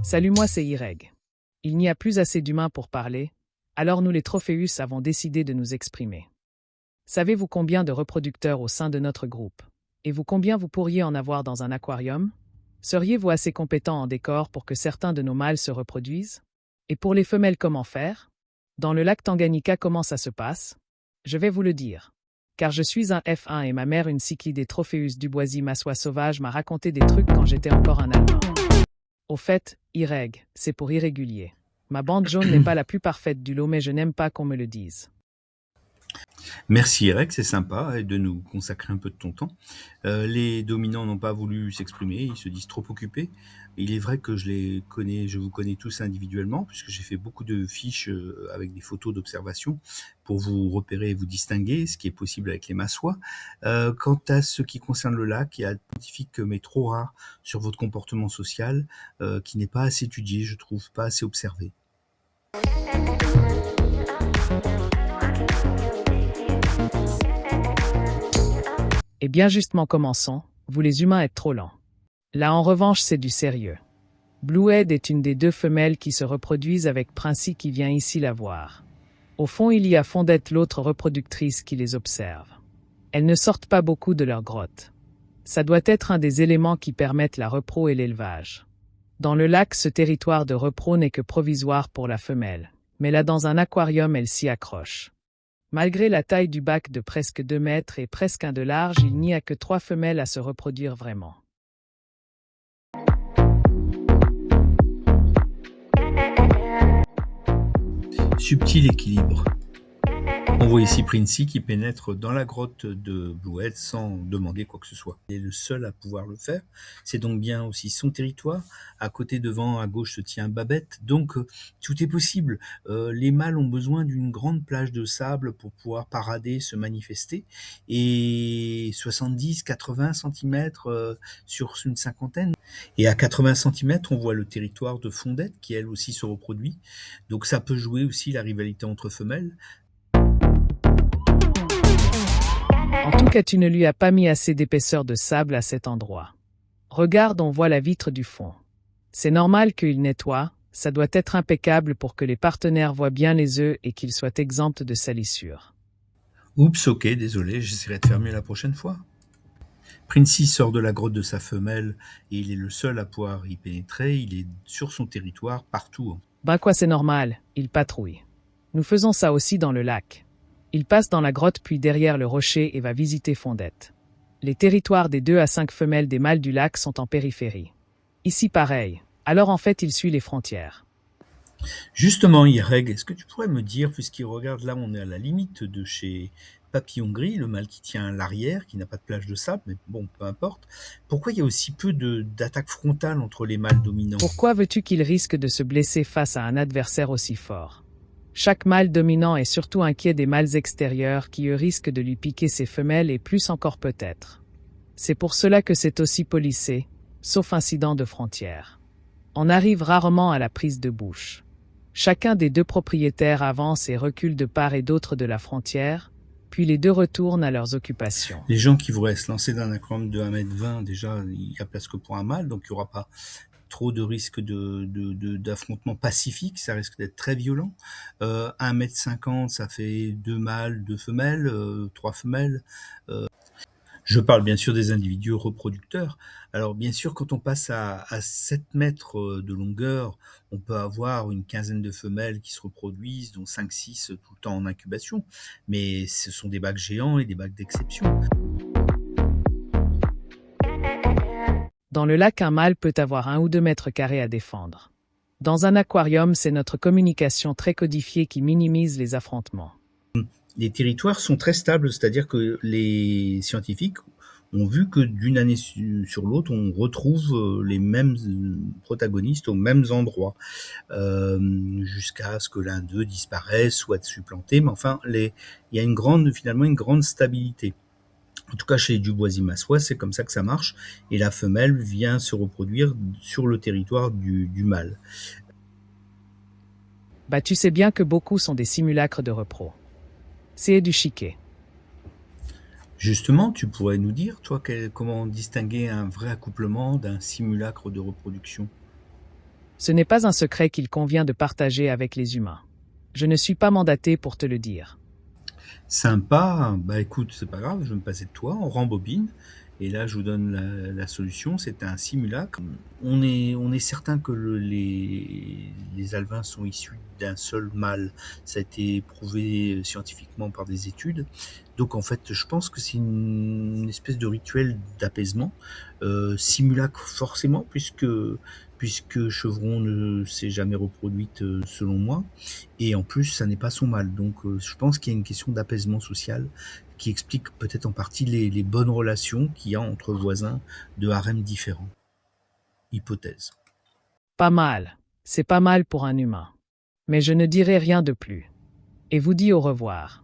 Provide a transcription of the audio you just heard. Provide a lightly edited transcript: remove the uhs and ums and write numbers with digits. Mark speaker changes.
Speaker 1: Salut, moi c'est Ireg. Il n'y a plus assez d'humains pour parler, alors nous les Trophéus avons décidé de nous exprimer. Savez-vous combien de reproducteurs au sein de notre groupe? Et vous combien vous pourriez en avoir dans un aquarium? Seriez-vous assez compétent en décor pour que certains de nos mâles se reproduisent? Et pour les femelles, comment faire? Dans le lac Tanganyika, comment ça se passe? Je vais vous le dire. Car je suis un F1 et ma mère, une cyclide Trophéus Duboisy Massois sauvage, m'a raconté des trucs quand j'étais encore un Allemand. Au fait, Ireg, c'est pour irrégulier. Ma bande jaune n'est pas la plus parfaite du lot, mais je n'aime pas qu'on me le dise.
Speaker 2: Merci Eric, c'est sympa de nous consacrer un peu de ton temps. Les dominants n'ont pas voulu s'exprimer, ils se disent trop occupés. Il est vrai que je vous connais tous individuellement, puisque j'ai fait beaucoup de fiches avec des photos d'observation pour vous repérer et vous distinguer, ce qui est possible avec les massois. Quant à ce qui concerne le lac, il y a un scientifique mais trop rare sur votre comportement social, qui n'est pas assez étudié, je trouve, pas assez observé.
Speaker 1: Eh bien justement, commençons. Vous les humains êtes trop lents. Là en revanche, c'est du sérieux. Bluehead est une des deux femelles qui se reproduisent avec Princey qui vient ici la voir. Au fond, il y a Fondette, l'autre reproductrice, qui les observe. Elles ne sortent pas beaucoup de leur grotte. Ça doit être un des éléments qui permettent la repro et l'élevage. Dans le lac, ce territoire de repro n'est que provisoire pour la femelle. Mais là, dans un aquarium, elle s'y accroche. Malgré la taille du bac de presque 2 mètres et presque 1 de large, il n'y a que 3 femelles à se reproduire vraiment.
Speaker 2: Subtil équilibre. On voit ici Princey qui pénètre dans la grotte de Bluehead sans demander quoi que ce soit. Il est le seul à pouvoir le faire. C'est donc bien aussi son territoire. À côté, devant, à gauche, se tient Babette. Donc, tout est possible. Les mâles ont besoin d'une grande plage de sable pour pouvoir parader, se manifester. Et 70, 80 cm sur une cinquantaine. Et à 80 cm, on voit le territoire de Fondette qui, elle aussi, se reproduit. Donc, ça peut jouer aussi la rivalité entre femelles.
Speaker 1: En tout cas, tu ne lui as pas mis assez d'épaisseur de sable à cet endroit. Regarde, on voit la vitre du fond. C'est normal qu'il nettoie, ça doit être impeccable pour que les partenaires voient bien les œufs et qu'ils soient exempts de salissure.
Speaker 2: Oups, ok, désolé, j'essaierai de faire mieux la prochaine fois. Princey sort de la grotte de sa femelle et il est le seul à pouvoir y pénétrer, il est sur son territoire partout.
Speaker 1: Ben quoi, c'est normal, il patrouille. Nous faisons ça aussi dans le lac. Il passe dans la grotte puis derrière le rocher et va visiter Fondette. Les territoires des 2 à 5 femelles des mâles du lac sont en périphérie. Ici pareil, alors en fait il suit les frontières.
Speaker 2: Justement, Ireg, est-ce que tu pourrais me dire, puisqu'il regarde là, on est à la limite de chez Papillon Gris, le mâle qui tient l'arrière, qui n'a pas de plage de sable, mais bon, peu importe, pourquoi il y a aussi peu d'attaques frontales entre les mâles dominants?
Speaker 1: Pourquoi veux-tu qu'il risque de se blesser face à un adversaire aussi fort? Chaque mâle dominant est surtout inquiet des mâles extérieurs qui eux risquent de lui piquer ses femelles et plus encore peut-être. C'est pour cela que c'est aussi policé, sauf incident de frontière. On arrive rarement à la prise de bouche. Chacun des 2 propriétaires avance et recule de part et d'autre de la frontière, puis les 2 retournent à leurs occupations.
Speaker 2: Les gens qui voudraient se lancer dans un aquarium de 1,20 m, déjà, il n'y a place que pour un mâle, donc il n'y aura pas trop de risque d'affrontement pacifique, ça risque d'être très violent. 1,50 m, ça fait 2 mâles, 2 femelles, 3 femelles. Je parle bien sûr des individus reproducteurs. Alors bien sûr, quand on passe à 7 mètres de longueur, on peut avoir une quinzaine de femelles qui se reproduisent, dont 5-6 tout le temps en incubation. Mais ce sont des bacs géants et des bacs d'exception.
Speaker 1: Dans le lac, un mâle peut avoir 1 ou 2 mètres carrés à défendre. Dans un aquarium, c'est notre communication très codifiée qui minimise les affrontements.
Speaker 2: Les territoires sont très stables, c'est-à-dire que les scientifiques ont vu que d'une année sur l'autre, on retrouve les mêmes protagonistes aux mêmes endroits, jusqu'à ce que l'un d'eux disparaisse, soit supplanté. Mais enfin, il y a finalement une grande stabilité. En tout cas, chez les Duboisy Massois, c'est comme ça que ça marche, et la femelle vient se reproduire sur le territoire du mâle.
Speaker 1: Bah tu sais bien que beaucoup sont des simulacres de repro. C'est du chiquet.
Speaker 2: Justement, tu pourrais nous dire, toi, comment distinguer un vrai accouplement d'un simulacre de reproduction?
Speaker 1: Ce n'est pas un secret qu'il convient de partager avec les humains. Je ne suis pas mandaté pour te le dire.
Speaker 2: Sympa, bah écoute, c'est pas grave, je vais me passer de toi, on rembobine. Et là, je vous donne la solution, c'est un simulacre. On est certain que les alevins sont issus d'un seul mâle. Ça a été prouvé scientifiquement par des études. Donc en fait, je pense que c'est une espèce de rituel d'apaisement. Simulacre forcément, puisque Chevron ne s'est jamais reproduite selon moi. Et en plus, ça n'est pas son mâle. Donc je pense qu'il y a une question d'apaisement social qui explique peut-être en partie les bonnes relations qu'il y a entre voisins de harems différents. Hypothèse.
Speaker 1: Pas mal. C'est pas mal pour un humain. Mais je ne dirai rien de plus. Et vous dis au revoir.